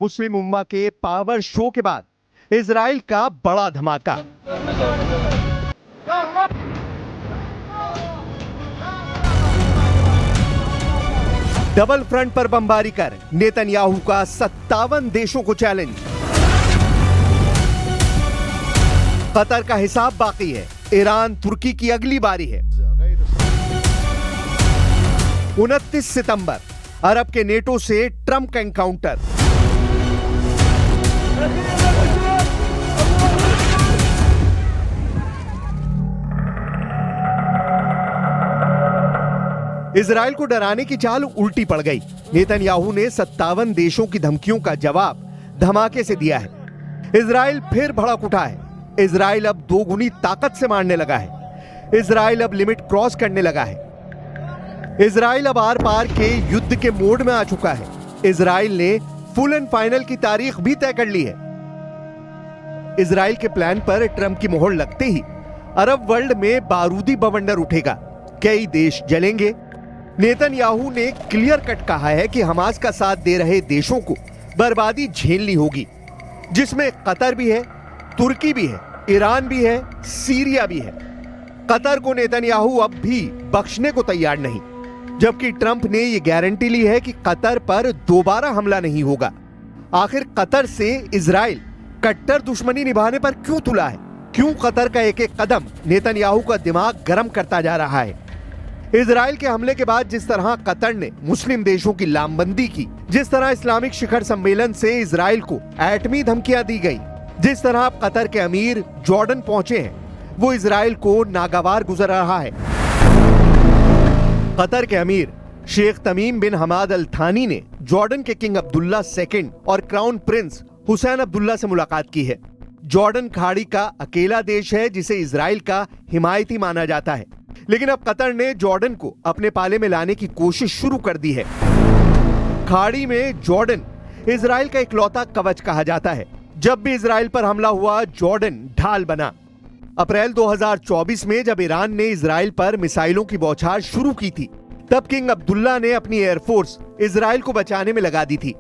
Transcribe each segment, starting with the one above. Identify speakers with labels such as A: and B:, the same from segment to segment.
A: मुस्लिम उम्मा के power show के बाद इजराइल का बड़ा धमाका। डबल फ्रंट पर बमबारी कर नेतन्याहू का 57 देशों को चैलेंज। कतर का हिसाब बाकी है, ईरान तुर्की की अगली बारी है। 29 सितंबर अरब के नेटो से ट्रंप का एनकाउंटर। इजराइल को डराने की चाल उल्टी पड़ गई। नेतन्याहू ने 57 देशों की धमकियों का जवाब धमाके से दिया है। इजराइल फिर भड़क उठा है। इजराइल अब दोगुनी ताकत से मारने लगा है। इजराइल अब लिमिट क्रॉस करने लगा है। इजराइल अब आर पार के युद्ध के मोड में आ चुका है। इजराइल ने फुल एंड फाइनल की तारीख भी तय कर ली है। इजराइल के प्लान पर ट्रंप की मोहर लगते ही अरब वर्ल्ड में बारूदी बवंडर उठेगा, कई देश जलेंगे। नेतन्याहू ने क्लियर कट कहा है कि हमास का साथ दे रहे देशों को बर्बादी झेलनी होगी, जिसमें कतर भी है, तुर्की भी है, ईरान भी है, सीरिया भी है। कतर को नेतन्याहू अब भी बख्शने को तैयार नहीं, जबकि ट्रंप ने यह गारंटी ली है कि कतर पर दोबारा हमला नहीं होगा। आखिर कतर से इजराइल कट्टर दुश्मनी निभाने पर क्यों तुला है? क्यों कतर का एक एक कदम नेतन्याहू का दिमाग गर्म करता जा रहा है? इजराइल के हमले के बाद जिस तरह कतर ने मुस्लिम देशों की लामबंदी की, जिस तरह इस्लामिक शिखर सम्मेलन से इजराइल को एटमी धमकियां दी गई, जिस तरह अब कतर के अमीर जॉर्डन पहुंचे हैं, वो इजराइल को नागवार गुजर रहा है। कतर के अमीर शेख तमीम बिन हमाद अल थानी ने जॉर्डन के किंग अब्दुल्ला II और क्राउन प्रिंस हुसैन अब्दुल्ला से मुलाकात की है। जॉर्डन खाड़ी का अकेला देश है जिसे इजराइल का हिमायती माना जाता है, लेकिन अब कतर ने जॉर्डन को अपने पाले में लाने की कोशिश शुरू कर दी है। खाड़ी में जॉर्डन इजराइल का इकलौता कवच कहा जाता है। जब भी इजराइल पर हमला हुआ, जॉर्डन ढाल बना। अप्रैल 2024 में जब ईरान ने इजराइल पर मिसाइलों की बौछार शुरू की थी, तब किंग अब्दुल्ला ने अपनी एयरफोर्स इजराइल को बचाने में लगा दी थी।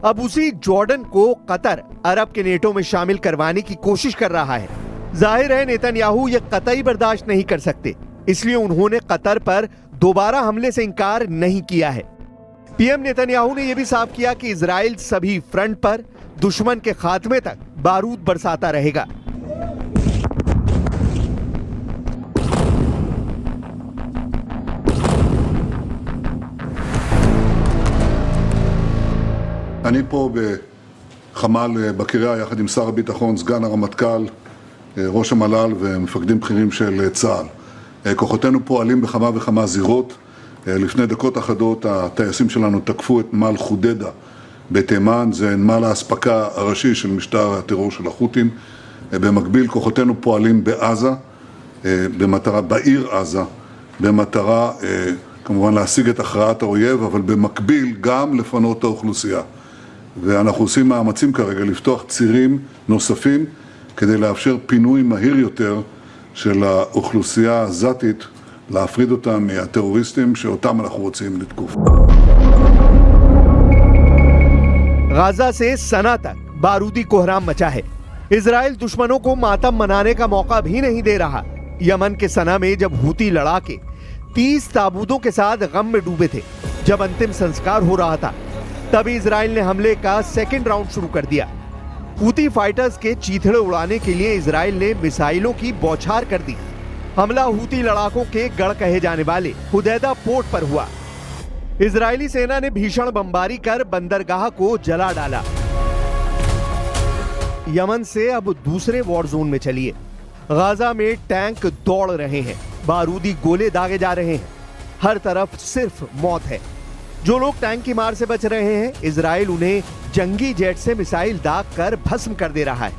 A: अब उसी जॉर्डन को कतर अरब के नेटो में शामिल करवाने की कोशिश कर रहा है। जाहिर है नेतन्याहू यह कतई बर्दाश्त नहीं कर सकते, इसलिए उन्होंने कतर पर दोबारा हमले से इंकार नहीं किया है। पीएम नेतन्याहू ने यह भी साफ किया कि इजराइल सभी फ्रंट पर दुश्मन के खात्मे तक बारूद बरसाता रहेगा।
B: אני פה בחמ"ל בקריה יחד עם שר הביטחון, סגן הרמטכ"ל, ראש המל"ל ומפקדים בכירים של צה"ל. כוחותינו פועלים בכמה וכמה זירות. לפני דקות אחדות הטייסים שלנו תקפו את נמל חודדה בתימן, זה נמל האספקה הראשי של משטר הטרור של החות'ים. במקביל כוחותינו פועלים בעזה, בעיר עזה, במטרה כמובן להשיג את הכרעת האויב, אבל במקביל גם לפנות את האוכלוסייה. ואנחנו עושים מאמצים כרגע לפתוח צירים נוספים כדי לאפשר פינוי מהיר יותר של האוכלוסייה העזתית, להפריד אותם מהטרוריסטים שאותם אנחנו רוצים לתקוף.
A: गाजा से सना तक बारूदी कोहराम मचा है। इजराइल दुश्मनों को मातम मनाने का मौका भी नहीं दे रहा। यमन के सना में जब हूती लड़ाके 30 ताबूतों के साथ गम में डूबे थे, जब अंतिम संस्कार हो रहा था, तभी इजराइल ने हमले का सेकंड राउंड शुरू कर दिया। हूती फाइटर्स के चीथड़े उड़ाने के लिए इजराइल ने मिसाइलों की बौछार कर दी। हमला हूती लड़ाकों के गढ़ कहे जाने वाले हुदैदा पोर्ट पर हुआ। इजरायली सेना ने भीषण बमबारी कर बंदरगाह को जला डाला। यमन से अब दूसरे वॉर जोन में चलिए। गाजा में टैंक दौड़ रहे हैं, बारूदी गोले दागे जा रहे हैं, हर तरफ सिर्फ मौत है। जो लोग टैंक की मार से बच रहे हैं, इजराइल उन्हें जंगी जेट से मिसाइल दाग कर भस्म कर दे रहा है।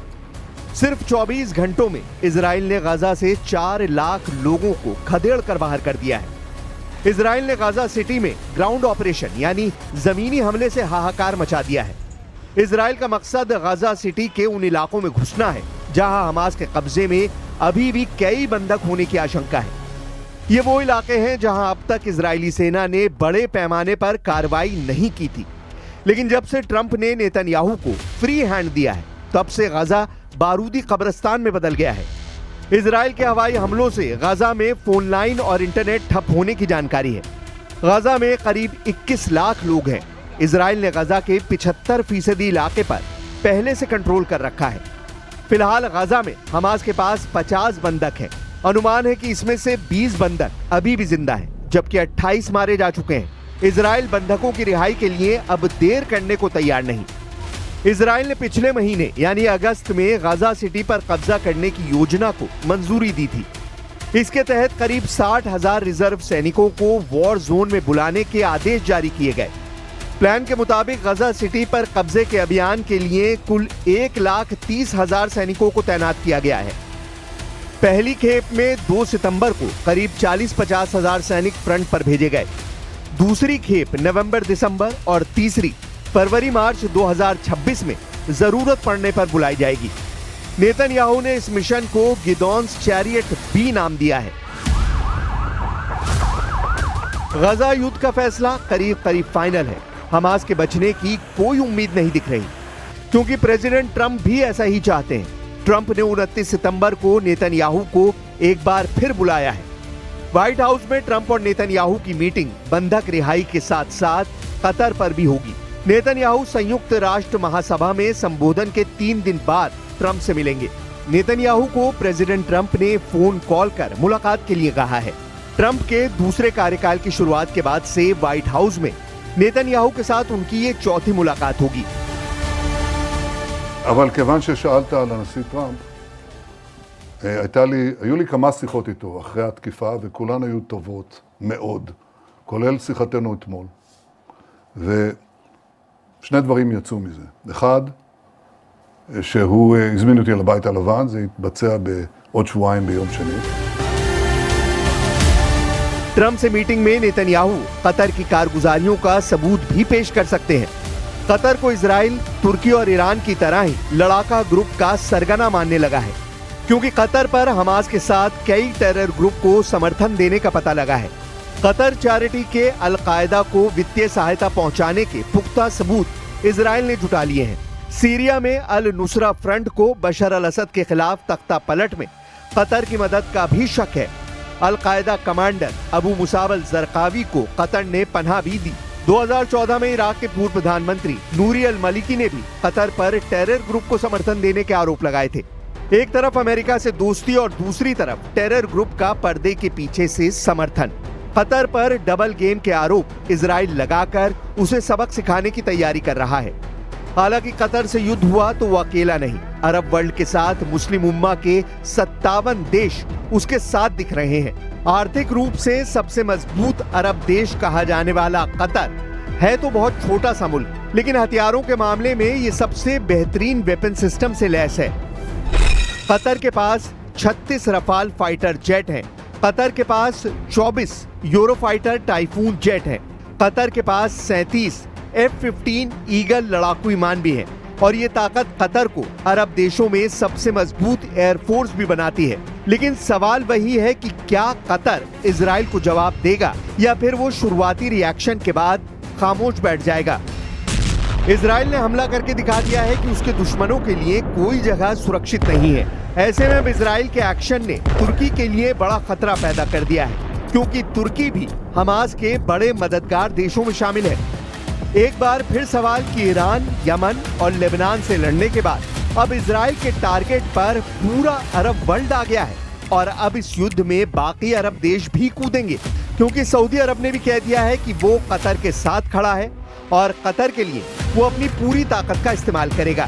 A: सिर्फ 24 घंटों में इजराइल ने गाजा से 4 लाख लोगों को खदेड़ कर बाहर कर दिया है। इजराइल ने गाजा सिटी में ग्राउंड ऑपरेशन यानी जमीनी हमले से हाहाकार मचा दिया है। इजराइल का मकसद गाजा सिटी के उन इलाकों में घुसना है जहां हमास के कब्जे में अभी भी कई बंधक होने की आशंका है। ये वो इलाके हैं जहां अब तक इजरायली सेना ने बड़े पैमाने पर कार्रवाई नहीं की थी। लेकिन जब से ट्रंप ने नेतन्याहू को फ्री हैंड दिया है, तब से गजा बारूदी कब्रिस्तान में बदल गया है। इजराइल के हवाई हमलों से गजा में फोन लाइन और इंटरनेट ठप होने की जानकारी है। गजा में करीब 21 लाख लोग हैं। इजराइल ने गजा के 75% इलाके पर पहले से कंट्रोल कर रखा है। फिलहाल गजा में हमास के पास 50 बंधक हैं। अनुमान है कि इसमें से 20 बंधक अभी भी जिंदा हैं, जबकि 28 मारे जा चुके हैं। इजराइल बंधकों की रिहाई के लिए अब देर करने को तैयार नहीं। इजराइल ने पिछले महीने यानी अगस्त में गजा सिटी पर कब्जा करने की योजना को मंजूरी दी थी। इसके तहत करीब 60,000 रिजर्व सैनिकों को वॉर जोन में बुलाने के आदेश जारी किए गए। प्लान के मुताबिक गजा सिटी पर कब्जे के अभियान के लिए कुल 1,30,000 सैनिकों को तैनात किया गया है। पहली खेप में 2 सितंबर को करीब 40-50 हजार सैनिक फ्रंट पर भेजे गए। दूसरी खेप नवंबर-दिसंबर और तीसरी फरवरी-मार्च 2026 में जरूरत पड़ने पर बुलाई जाएगी। नेतन्याहू ने इस मिशन को गिदोन्स चैरियट बी नाम दिया है। गजा युद्ध का फैसला करीब फाइनल है। हमास के बचने की कोई उम्मीद नहीं दिख रही, क्योंकि प्रेसिडेंट ट्रंप भी ऐसा ही चाहते हैं। ट्रंप ने 29 सितंबर को नेतन्याहू को एक बार फिर बुलाया है। व्हाइट हाउस में ट्रंप और नेतन्याहू की मीटिंग बंधक रिहाई के साथ साथ कतर पर भी होगी। नेतन्याहू संयुक्त राष्ट्र महासभा में संबोधन के 3 दिन बाद ट्रंप से मिलेंगे। नेतन्याहू को प्रेसिडेंट ट्रंप ने फोन कॉल कर मुलाकात के लिए कहा है। ट्रंप के दूसरे कार्यकाल की शुरुआत के बाद से व्हाइट हाउस में नेतन्याहू के साथ उनकी ये चौथी मुलाकात होगी।
B: אבל כיוון ששאלת על הנשיא טראמפ, היו לי כמה שיחות איתו אחרי התקיפה, וכולן היו טובות מאוד, כולל שיחתנו אתמול. ושני דברים יצאו מזה. אחד, שהוא הזמין אותי לבית הלבן, זה יתבצע בעוד שבועיים ביום שני.
A: ट्रंप से मीटिंग में नेतन्याहू कतर की कारगुजारियों का सबूत भी पेश कर सकते हैं। कतर को इजराइल, तुर्की और ईरान की तरह ही लड़ाका ग्रुप का सरगना मानने लगा है, क्योंकि कतर पर हमास के साथ कई टेरर ग्रुप को समर्थन देने का पता लगा है। कतर चैरिटी के अल-कायदा को वित्तीय सहायता पहुंचाने के पुख्ता सबूत इजराइल ने जुटा लिए हैं। सीरिया में अल-नुसरा फ्रंट को बशर अल-असद के खिलाफ तख्ता पलट में कतर की मदद का भी शक है। Al Qaeda commander Abu Musab al Zarqawi को कतर ने पनाह भी दी। 2014 में इराक के पूर्व प्रधानमंत्री नूरी अल-मलिकी ने भी कतर पर टेरर ग्रुप को समर्थन देने के आरोप लगाए थे। एक तरफ अमेरिका से दोस्ती और दूसरी तरफ टेरर ग्रुप का पर्दे के पीछे से समर्थन। कतर पर डबल गेम के आरोप इजराइल लगाकर उसे सबक सिखाने की तैयारी कर रहा है। हालांकि कतर से युद्ध हुआ तो वो अकेला नहीं, अरब वर्ल्ड के साथ मुस्लिम उम्मा के 57 देश उसके साथ दिख रहे हैं। आर्थिक रूप से सबसे मजबूत अरब देश कहा जाने वाला कतर है तो बहुत छोटा सा मुल्क, लेकिन हथियारों के मामले में ये सबसे बेहतरीन वेपन सिस्टम से लैस है। कतर के पास 36 रफाल फाइटर जेट हैं। कतर के पास 24 यूरोफाइटर टाइफून जेट हैं। कतर के पास 37 F-15 ईगल लड़ाकू विमान भी हैं। और ये ताकत कतर को अरब देशों में सबसे मजबूत एयरफोर्स भी बनाती है। लेकिन सवाल वही है कि क्या कतर इजराइल को जवाब देगा या फिर वो शुरुआती रिएक्शन के बाद खामोश बैठ जाएगा। इजराइल ने हमला करके दिखा दिया है कि उसके दुश्मनों के लिए कोई जगह सुरक्षित नहीं है। ऐसे में अब इजराइल के एक्शन ने तुर्की के लिए बड़ा खतरा पैदा कर दिया है, क्योंकि तुर्की भी हमास के बड़े मददगार देशों में शामिल है। एक बार फिर सवाल कि ईरान, यमन और लेबनान से लड़ने के बाद अब इजराइल के टारगेट पर पूरा अरब वर्ल्ड आ गया है और अब इस युद्ध में बाकी अरब देश भी कूदेंगे, क्योंकि सऊदी अरब ने भी कह दिया है कि वो कतर के साथ खड़ा है और कतर के लिए वो अपनी पूरी ताकत का इस्तेमाल करेगा।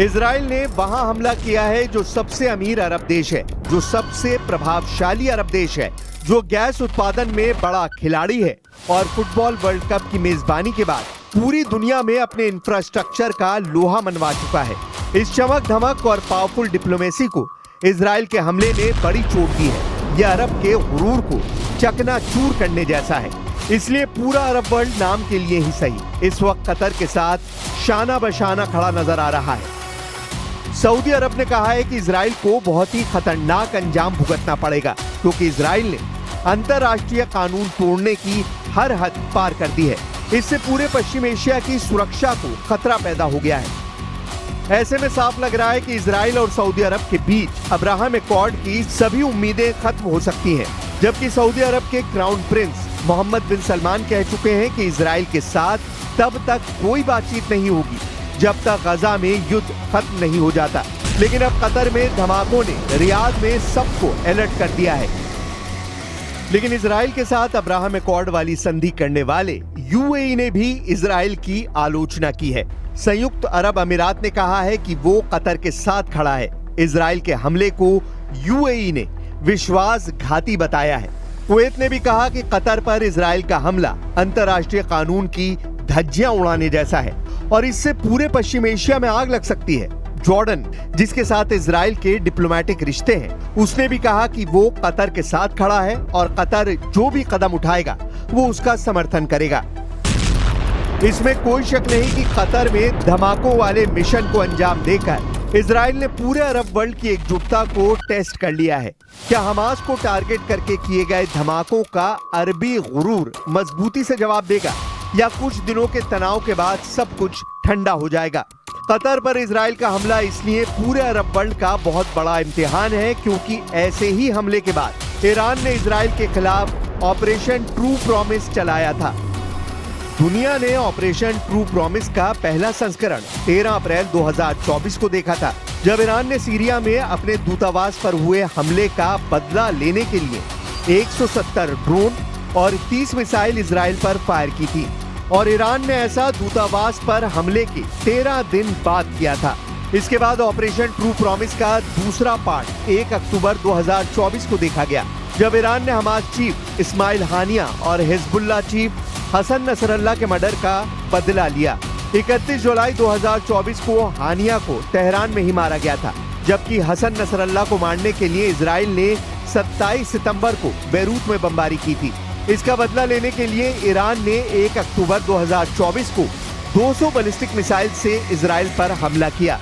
A: इजराइल ने वहां हमला किया है जो सबसे अमीर अरब देश है। जो सबसे प्रभावशाली अरब देश है, जो गैस उत्पादन में बड़ा खिलाड़ी है और फुटबॉल वर्ल्ड कप की मेजबानी के बाद पूरी दुनिया में अपने इंफ्रास्ट्रक्चर का लोहा मनवा चुका है, इस चमक धमक और पावरफुल डिप्लोमेसी को इजराइल के हमले ने बड़ी चोट दी है। यह अरब के गुरूर को चकनाचूर करने जैसा है। इसलिए पूरा अरब वर्ल्ड नाम के लिए ही सही इस वक्त कतर के साथ शाना बशाना खड़ा नजर आ रहा है। सऊदी अरब ने कहा है कि इजराइल को बहुत ही खतरनाक अंजाम भुगतना पड़ेगा, क्योंकि इजराइल ने अंतर्राष्ट्रीय कानून तोड़ने की हर हद पार कर दी है। इससे पूरे पश्चिम एशिया की सुरक्षा को खतरा पैदा हो गया है। ऐसे में साफ लग रहा है कि इजराइल और सऊदी अरब के बीच अब्राहम एकॉर्ड की सभी उम्मीदें खत्म हो सकती हैं, जबकि सऊदी अरब के क्राउन प्रिंस मोहम्मद बिन सलमान कह चुके हैं कि इजराइल के साथ तब तक कोई बातचीत नहीं होगी जब तक गजा में युद्ध खत्म नहीं हो जाता। लेकिन अब कतर में धमाकों ने रियाद में सबको अलर्ट कर दिया है। लेकिन इजराइल के साथ अब्राहम एकॉर्ड वाली संधि करने वाले यूएई ने भी इजराइल की आलोचना की है। संयुक्त अरब अमीरात ने कहा है कि वो कतर के साथ खड़ा है। इजराइल के हमले को यूएई ने विश्वासघाती बताया है। कुवैत ने भी कहा कि कतर पर इजराइल का हमला अंतर्राष्ट्रीय कानून की धज्जियां उड़ाने जैसा है और इससे पूरे पश्चिम एशिया में आग लग सकती है। जॉर्डन, जिसके साथ इजराइल के डिप्लोमेटिक रिश्ते हैं, उसने भी कहा कि वो कतर के साथ खड़ा है और कतर जो भी कदम उठाएगा वो उसका समर्थन करेगा। इसमें कोई शक नहीं कि कतर में धमाकों वाले मिशन को अंजाम देकर इजराइल ने पूरे अरब वर्ल्ड की एकजुटता को टेस्ट कर लिया है। क्या हमास को टारगेट करके किए गए धमाकों का अरबी गुरूर मजबूती से जवाब देगा, या कुछ दिनों के तनाव के बाद सब कुछ ठंडा हो जाएगा? कतर पर इजराइल का हमला इसलिए पूरे अरब वर्ल्ड का बहुत बड़ा इम्तिहान है, क्योंकि ऐसे ही हमले के बाद ईरान ने इजराइल के खिलाफ ऑपरेशन ट्रू प्रॉमिस चलाया था। दुनिया ने ऑपरेशन ट्रू प्रॉमिस का पहला संस्करण 13 अप्रैल 2024 को देखा था, जब ईरान ने सीरिया में अपने दूतावास पर हुए हमले का बदला लेने के लिए 170 ड्रोन और 30 मिसाइल इजराइल पर फायर की थी। और ईरान ने ऐसा दूतावास पर हमले के 13 दिन बाद किया था। इसके बाद ऑपरेशन ट्रू प्रॉमिस का दूसरा पार्ट 1 अक्टूबर 2024 को देखा गया, जब ईरान ने हमास चीफ इस्माइल हानिया और हिजबुल्लाह चीफ हसन नसरल्लाह के मर्डर का बदला लिया। 31 जुलाई 2024 को हानिया को तेहरान में ही मारा गया था, जबकि हसन नसरल्लाह को मारने के लिए इजराइल ने 27 सितंबर को बेरूत में बमबारी की थी। इसका बदला लेने के लिए ईरान ने 1 अक्टूबर 2024 को 200 बैलिस्टिक मिसाइल से इजराइल पर हमला किया।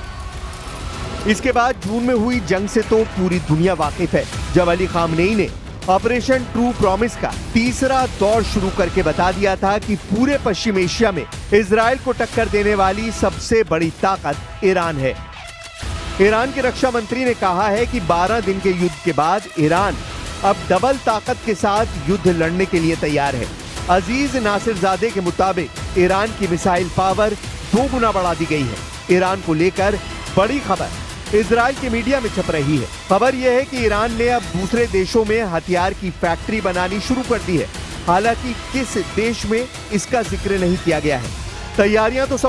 A: इसके बाद जून में हुई जंग से तो पूरी दुनिया वाकिफ है, जब अली खामनेई ने ऑपरेशन ट्रू प्रॉमिस का तीसरा दौर शुरू करके बता दिया था कि पूरे पश्चिम एशिया में इजराइल को टक्कर देने वाली सबसे बड़ी ताकत ईरान है। ईरान के रक्षा मंत्री ने कहा है कि 12 दिन के युद्ध के बाद ईरान अब डबल ताकत के साथ युद्ध लड़ने के लिए तैयार है। अजीज नासिरजादे के मुताबिक ईरान की मिसाइल पावर 2 गुना बढ़ा दी गई है। ईरान को लेकर बड़ी खबर इजराइल के मीडिया में छप रही है। खबर यह है कि ईरान ने अब दूसरे देशों में हथियार की फैक्ट्री बनानी शुरू कर दी है। हालांकि किस देश में इसका जिक्र नहीं किया गया है। तैयारियां तो सब